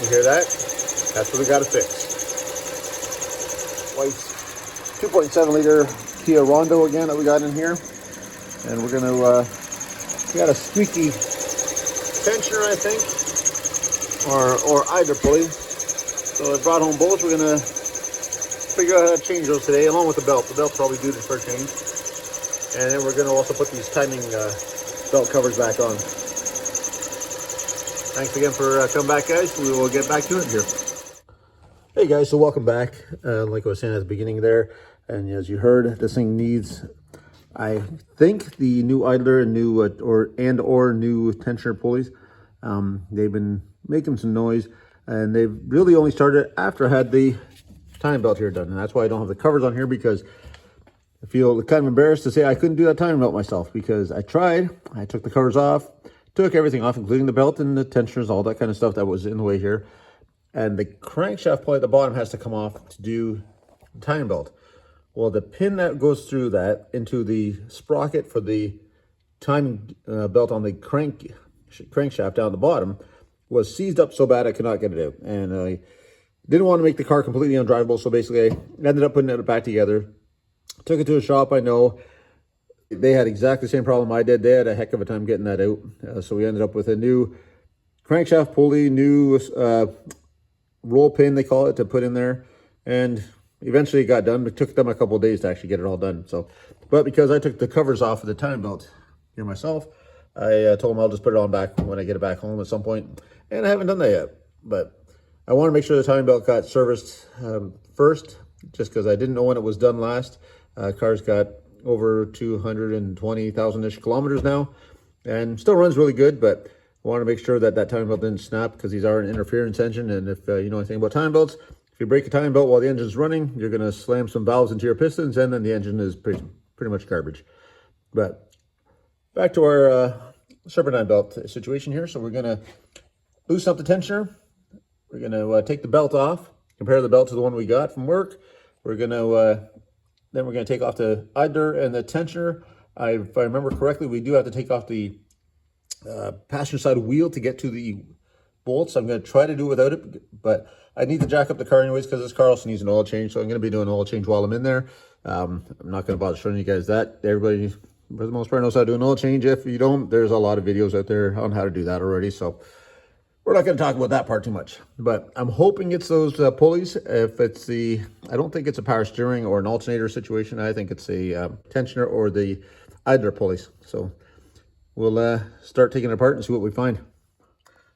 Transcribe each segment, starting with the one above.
You hear that? That's what we got to fix. Wife's 2.7 liter Kia Rondo again that we got in here. And we're going to, we got a squeaky tensioner, I think, or either pulley. So I brought home both. We're going to figure out how to change those today, along with the belt. The belt's probably due for a change. And then we're going to also put these timing belt covers back on. Thanks again for coming back, guys. We will get back to it here. Hey guys, so welcome back. Like I was saying at the beginning there, and as you heard, this thing needs, I think, the new idler and new or new tensioner pulleys. They've been making some noise, and they've really only started after I had the timing belt here done, and that's why I don't have the covers on here, because I feel kind of embarrassed to say I couldn't do that timing belt myself, because I tried. I took the covers off, took everything off, including the belt and the tensioners, all that kind of stuff that was in the way here. And the crankshaft pulley at the bottom has to come off to do the timing belt. Well, the pin that goes through that into the sprocket for the timing belt on the crankshaft down at the bottom was seized up so bad I could not get it out. And I didn't want to make the car completely undrivable, so basically I ended up putting it back together. Took it to a shop I know. They had exactly the same problem I did. They had a heck of a time getting that out. So we ended up with a new crankshaft pulley, new roll pin, they call it, to put in there, and eventually it got done. It took them a couple of days to actually get it all done. So, but because I took the covers off of the timing belt here myself, I told them I'll just put it on back when I get it back home at some point, and I haven't done that yet. But I want to make sure the timing belt got serviced first, just because I didn't know when it was done last. Car's got over 220,000-ish kilometers now, and still runs really good, but I want to make sure that that timing belt didn't snap, because these are an interference engine, and if you know anything about timing belts, if you break a timing belt while the engine's running, you're going to slam some valves into your pistons, and then the engine is pretty much garbage. But back to our serpentine belt situation here. So we're going to loosen up the tensioner. We're going to take the belt off, compare the belt to the one we got from work. We're going to then we're going to take off the idler and the tensioner. If I remember correctly, we do have to take off the passenger side wheel to get to the bolts. I'm going to try to do without it, but I need to jack up the car anyways, because this car also needs an oil change. So I'm going to be doing an oil change while I'm in there. I'm not going to bother showing you guys that. Everybody, for the most part, knows how to do an oil change. If you don't, there's a lot of videos out there on how to do that already. So we're not going to talk about that part too much, but I'm hoping it's those pulleys. If it's the, I don't think it's a power steering or an alternator situation. I think it's a tensioner or the idler pulleys. So we'll start taking it apart and see what we find.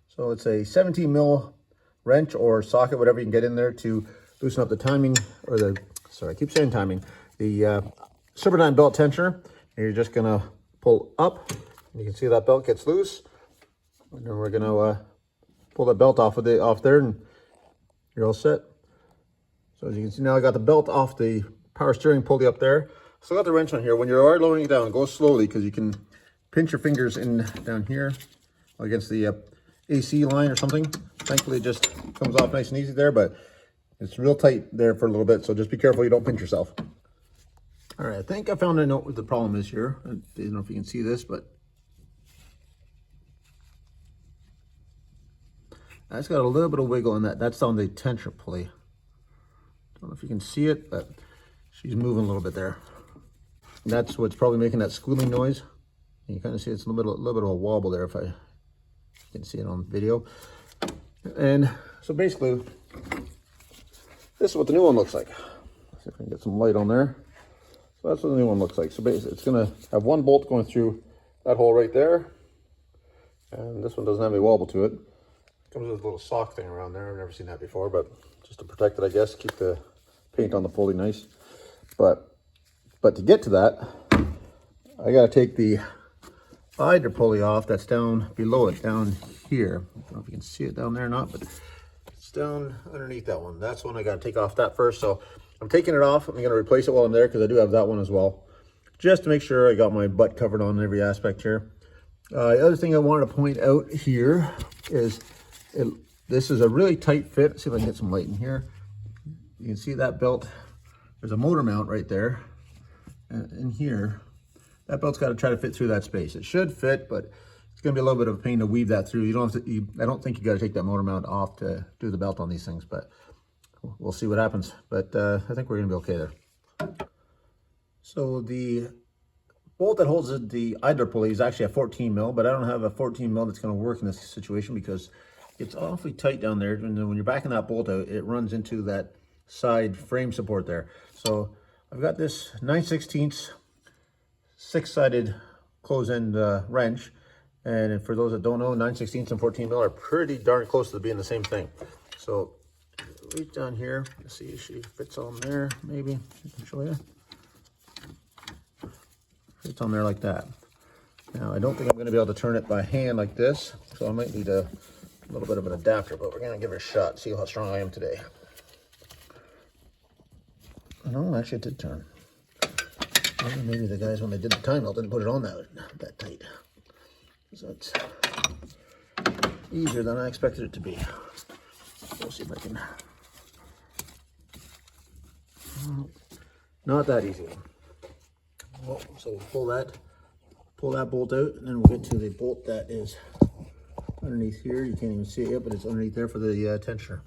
So it's a 17 mil wrench or socket, whatever you can get in there to loosen up the timing, or the, sorry, I keep saying timing, the serpentine belt tensioner. And you're just gonna pull up. You can see that belt gets loose. And then we're gonna pull the belt off there, and you're all set. So as you can see now, I got the belt off the power steering pulley up there. Still got the wrench on here. When you're lowering it down, go slowly, because you can pinch your fingers in down here against the AC line or something. Thankfully it just comes off nice and easy there, but it's real tight there for a little bit, so just be careful you don't pinch yourself. All right, I think I found out what the problem is here. I don't know if you can see this, but that's got a little bit of wiggle in that. That's on the tensioner pulley. Don't know if you can see it, but she's moving a little bit there. And that's what's probably making that squealing noise. And you kind of see it's a little bit of a wobble there, if I can see it on video. And so basically, this is what the new one looks like. Let's see if I can get some light on there. So that's what the new one looks like. So basically, it's going to have one bolt going through that hole right there. And this one doesn't have any wobble to it. Comes with a little sock thing around there. I've never seen that before, but just to protect it, I guess, keep the paint on the pulley nice. But to get to that, I got to take the idler pulley off that's down below it, down here. I don't know if you can see it down there or not, but it's down underneath that one. That's one I got to take off that first. So I'm taking it off. I'm going to replace it while I'm there, because I do have that one as well, just to make sure I got my butt covered on every aspect here. The other thing I wanted to point out here is this is a really tight fit. Let's see if I can get some light in here. You can see that belt. There's a motor mount right there. And in here, that belt's got to try to fit through that space. It should fit, but it's going to be a little bit of a pain to weave that through. You don't have to, I don't think you got to take that motor mount off to do the belt on these things, but we'll see what happens. But I think we're going to be okay there. So the bolt that holds the idler pulley is actually a 14 mil, but I don't have a 14 mil that's going to work in this situation because it's awfully tight down there. And when you're backing that bolt out, it runs into that side frame support there. So I've got this 9/16 six-sided close-end wrench. And for those that don't know, 9/16 and 14 mil are pretty darn close to being the same thing. So reach down here, let's see if she fits on there, maybe. I can show you. Fits on there like that. Now, I don't think I'm going to be able to turn it by hand like this, so I might need a little bit of an adapter, but we're going to give it a shot, see how strong I am today. No, actually it did turn. Maybe the guys, when they did the time belt, didn't put it on that tight. So it's easier than I expected it to be. We'll see if I can. Not that easy. Well, so we'll pull that bolt out, and then we'll get to the bolt that is underneath here. You can't even see it yet, but it's underneath there for the tensioner.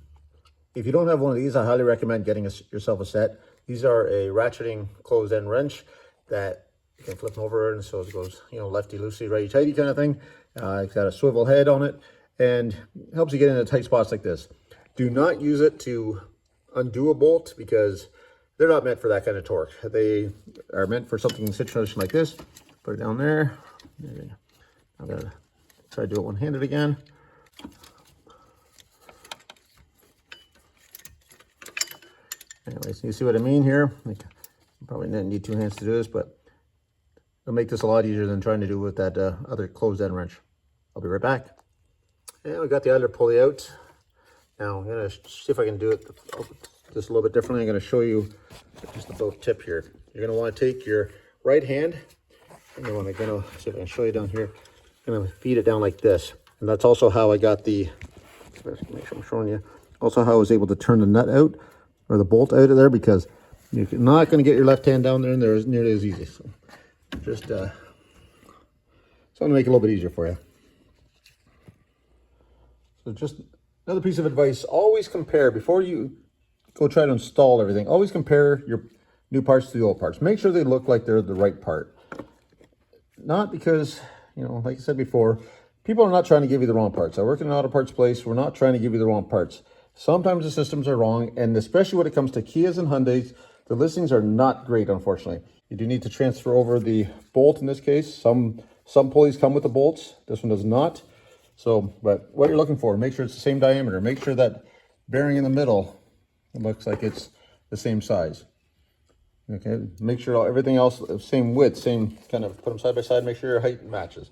If you don't have one of these, I highly recommend getting yourself a set. These are a ratcheting closed-end wrench that you can flip them over, and so it goes, you know, lefty loosey, righty tighty kind of thing. It's got a swivel head on it, and it helps you get into tight spots like this. Do not use it to undo a bolt because they're not meant for that kind of torque. They are meant for something in a situation like this. Put it down there. I'm gonna try to do it one-handed again. Anyways, you see what I mean here? Like, you probably didn't need two hands to do this, but it'll make this a lot easier than trying to do with that other closed-end wrench. I'll be right back. And we got the idler pulley out. Now I'm gonna see if I can do it just a little bit differently. I'm gonna show you just the both tip here. You're gonna want to take your right hand, and you want to see if I can show you down here. I'm gonna feed it down like this, and that's also how I got the. Make sure I'm showing you. Also, how I was able to turn the nut out or the bolt out of there, because you're not going to get your left hand down there, and there is nearly as easy. So just something to make it a little bit easier for you. So just another piece of advice: always compare before you go try to install everything. Always compare your new parts to the old parts. Make sure they look like they're the right part. Not because, you know, like I said before, people are not trying to give you the wrong parts. I work in an auto parts place. We're not trying to give you the wrong parts. Sometimes the systems are wrong, and especially when it comes to Kias and Hyundais, the listings are not great, unfortunately. You do need to transfer over the bolt in this case. Some pulleys come with the bolts. This one does not. So, but what you're looking for, make sure it's the same diameter. Make sure that bearing in the middle, it looks like it's the same size. Okay, make sure everything else same width, same kind of, put them side by side, make sure your height matches.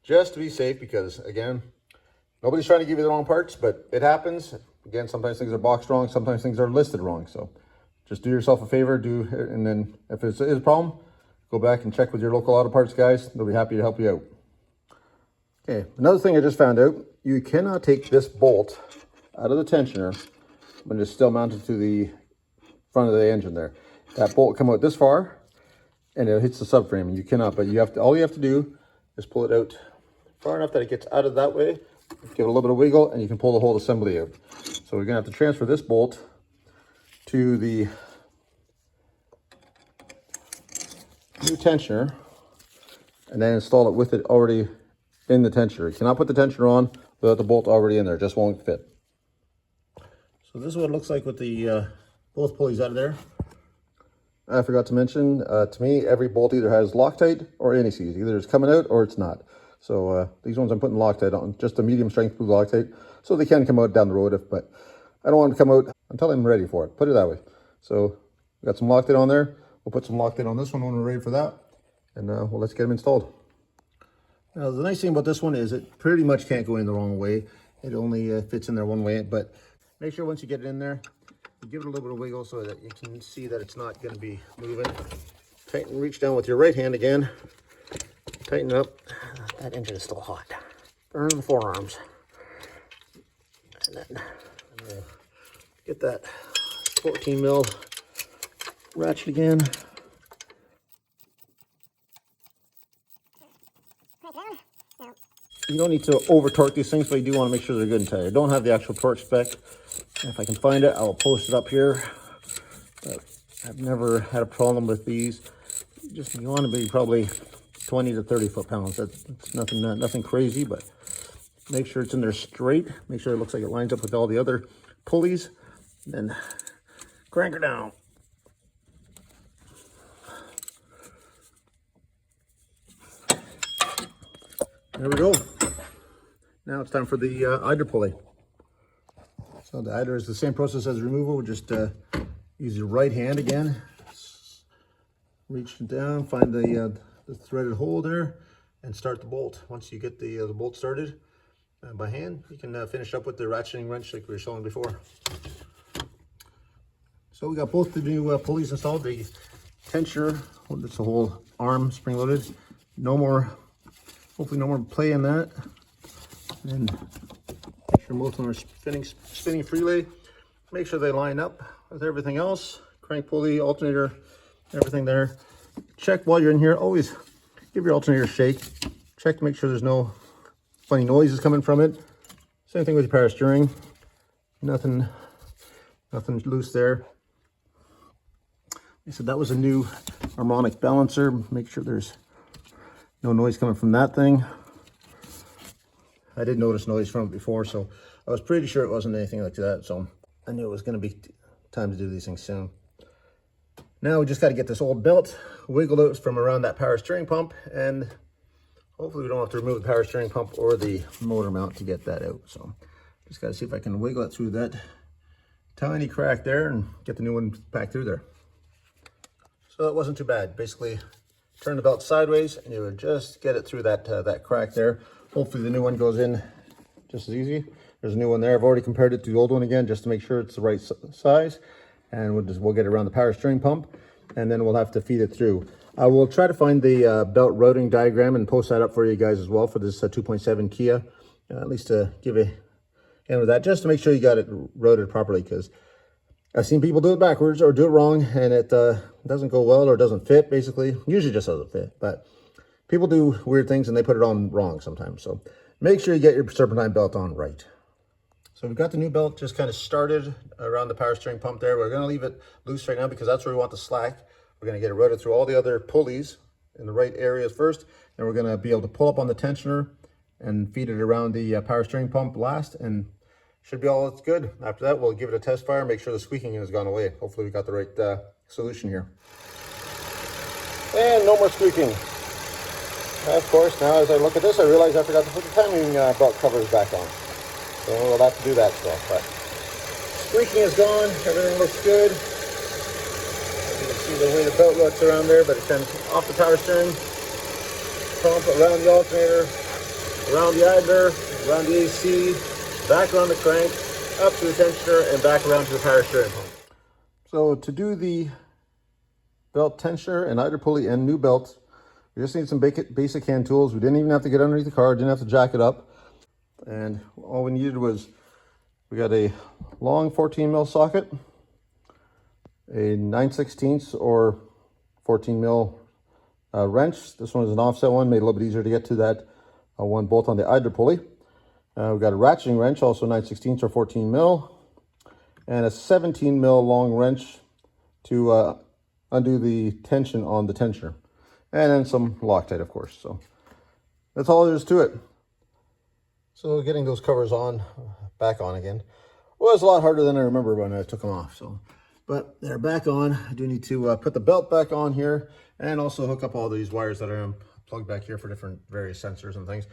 Just to be safe, because again, nobody's trying to give you the wrong parts, but it happens. Again, sometimes things are boxed wrong, sometimes things are listed wrong. So just do yourself a favor, and then if it's a problem, go back and check with your local auto parts guys. They'll be happy to help you out. Okay, another thing I just found out, you cannot take this bolt out of the tensioner when it's still mounted to the front of the engine there. That bolt come out this far, and it hits the subframe. You cannot, but you have to. All you have to do is pull it out far enough that it gets out of that way. Give it a little bit of wiggle, and you can pull the whole assembly out. So we're gonna have to transfer this bolt to the new tensioner, and then install it with it already in the tensioner. You cannot put the tensioner on without the bolt already in there. It just won't fit. So this is what it looks like with the both pulleys out of there. I forgot to mention, to me, every bolt either has Loctite or anti-seize. Either it's coming out or it's not. So these ones I'm putting Loctite on, just a medium strength blue Loctite, so they can come out down the road, but I don't want them to come out until I'm ready for it. Put it that way. So we got some Loctite on there. We'll put some Loctite on this one when we're ready for that, and well, let's get them installed. Now, the nice thing about this one is it pretty much can't go in the wrong way. It only fits in there one way, but make sure once you get it in there, you give it a little bit of wiggle so that you can see that it's not going to be moving. Tighten, reach down with your right hand again. Tighten up. That engine is still hot. Burn the forearms. And then get that 14 mil ratchet again. You don't need to over torque these things, but you do want to make sure they're good and tight. I don't have the actual torque spec. If I can find it, I'll post it up here. But I've never had a problem with these. You want to be probably 20 to 30 foot-pounds. That's nothing crazy, but make sure it's in there straight. Make sure it looks like it lines up with all the other pulleys. And then crank her down. There we go. Now it's time for the idler pulley. So the idler is the same process as removal. We'll just use your right hand again. Reach down, find the threaded hole there, and start the bolt. Once you get the bolt started by hand, you can finish up with the ratcheting wrench like we were showing before. So we got both the new pulleys installed. The tensioner, that's the whole arm spring-loaded. Hopefully no more play in that. And make sure both of them are spinning freely. Make sure they line up with everything else. Crank pulley, alternator, everything there. Check while you're in here. Always give your alternator a shake. Check to make sure there's no funny noises coming from it. Same thing with your power steering. Nothing loose there. I said that was a new harmonic balancer. Make sure there's no noise coming from that thing. I did notice noise from it before, so I was pretty sure it wasn't anything like that. So I knew it was going to be time to do these things soon. Now we just got to get this old belt wiggled out from around that power steering pump, and hopefully we don't have to remove the power steering pump or the motor mount to get that out. So just got to see if I can wiggle it through that tiny crack there and get the new one back through there. So that wasn't too bad. Basically, turn the belt sideways and you would just get it through that crack there. Hopefully the new one goes in just as easy. There's a new one there. I've already compared it to the old one again just to make sure it's the right size. And we'll get it around the power steering pump, and then we'll have to feed it through. I will try to find the belt routing diagram and post that up for you guys as well for this 2.7 Kia, at least to give a hand with that, just to make sure you got it routed properly, because I've seen people do it backwards or do it wrong, and it doesn't go well or doesn't fit, basically. Usually just doesn't fit, but people do weird things and they put it on wrong sometimes. So make sure you get your serpentine belt on right. So we've got the new belt just kind of started around the power steering pump there. We're going to leave it loose right now because that's where we want the slack. We're going to get it routed through all the other pulleys in the right areas first. And we're going to be able to pull up on the tensioner and feed it around the power steering pump last. And should be all it's good. After that, we'll give it a test fire, make sure the squeaking has gone away. Hopefully we got the right solution here. And no more squeaking. Of course, now as I look at this, I realize I forgot to put the timing belt covers back on. So we'll have to do that stuff, but squeaking is gone. Everything looks good. You can see the way the belt looks around there, but it comes off the power steering pump, around the alternator, around the idler, around the AC, back around the crank, up to the tensioner, and back around to the power steering pump. So to do the belt tensioner and idler pulley and new belt, we just need some basic hand tools. We didn't even have to get underneath the car, didn't have to jack it up. And all we needed was, we got a long 14 mil socket, a 9/16 or 14 mil wrench. This one is an offset one, made it a little bit easier to get to that one bolt on the idler pulley. We've got a ratcheting wrench, also 9/16 or 14 mil, and a 17 mil long wrench to undo the tension on the tensioner. And then some Loctite, of course. So that's all there is to it. So getting those covers back on again was a lot harder than I remember when I took them off. So, but they're back on. I do need to put the belt back on here and also hook up all these wires that are plugged back here for different various sensors and things.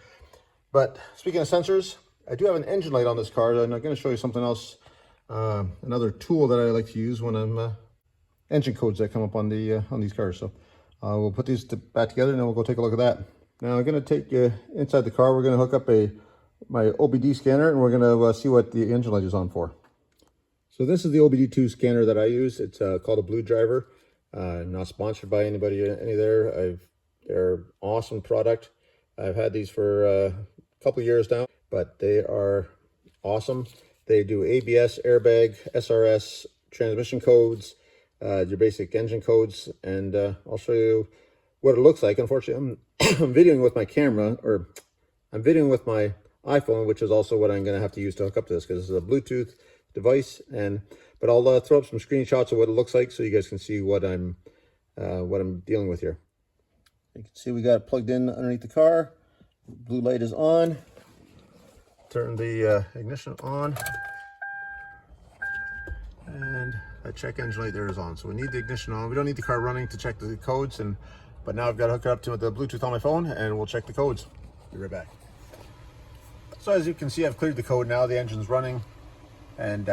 But speaking of sensors, I do have an engine light on this car, and I'm going to show you something else, another tool that I like to use when I'm engine codes that come up on these cars. So we'll put these back together and then we'll go take a look at that. Now I'm going to take inside the car. We're going to hook up my OBD scanner, and we're going to see what the engine light is on for. So this is the OBD2 scanner that I use. It's called a BlueDriver. Not sponsored by anybody there. They're awesome product. I've had these for a couple of years now, but they are awesome. They do ABS, airbag, SRS, transmission codes, your basic engine codes, and I'll show you what it looks like. Unfortunately, I'm videoing with my camera, or I'm videoing with my iPhone, which is also what I'm going to have to use to hook up to this, because this is a Bluetooth device. But I'll throw up some screenshots of what it looks like so you guys can see what I'm dealing with here. You can see we got it plugged in underneath the car. Blue light is on. Turn the ignition on, and that check engine light there is on. So we need the ignition on. We don't need the car running to check the codes, but now I've got to hook it up to the Bluetooth on my phone, and we'll check the codes. Be right back. So as you can see, I've cleared the code now. The engine's running, and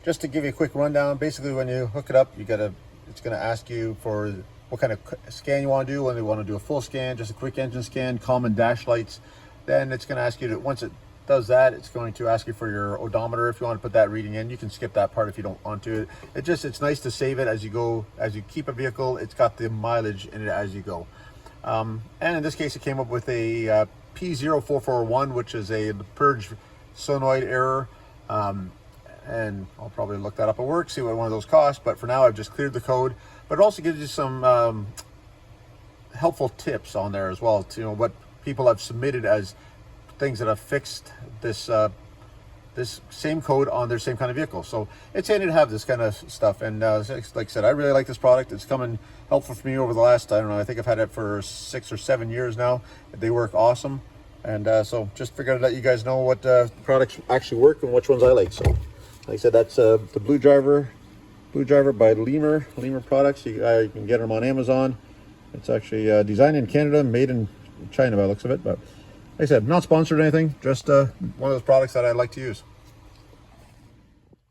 just to give you a quick rundown, basically when you hook it up, it's going to ask you for what kind of scan you want to do. Whether you want to do a full scan, just a quick engine scan, common dash lights. Then it's going to ask you to, once it does that, it's going to ask you for your odometer. If you want to put that reading in, you can skip that part if you don't want to. It's nice to save it as you go. As you keep a vehicle, it's got the mileage in it as you go. And in this case, it came up with a P0441, which is a purge solenoid error. And I'll probably look that up at work, see what one of those costs. But for now, I've just cleared the code. But it also gives you some helpful tips on there as well, to what people have submitted as things that have fixed this this same code on their same kind of vehicle. So it's handy to have this kind of stuff. And like I said, I really like this product. It's coming helpful for me over the last, I don't know, I think I've had it for 6 or 7 years now. They work awesome. And so just figured to let you guys know what products actually work and which ones I like. So like I said, that's the BlueDriver by Lemur products. You can get them on Amazon. It's actually designed in Canada, made in China by the looks of it. But like I said, not sponsored or anything, just one of those products that I like to use.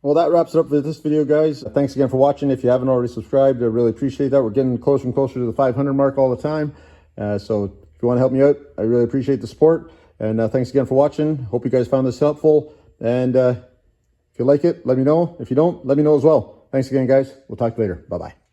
Well, that wraps it up for this video, guys. Thanks again for watching. If you haven't already subscribed, I really appreciate that. We're getting closer and closer to the 500 mark all the time. So if you want to help me out, I really appreciate the support. And thanks again for watching. Hope you guys found this helpful. And if you like it, let me know. If you don't, let me know as well. Thanks again, guys. We'll talk later. Bye-bye.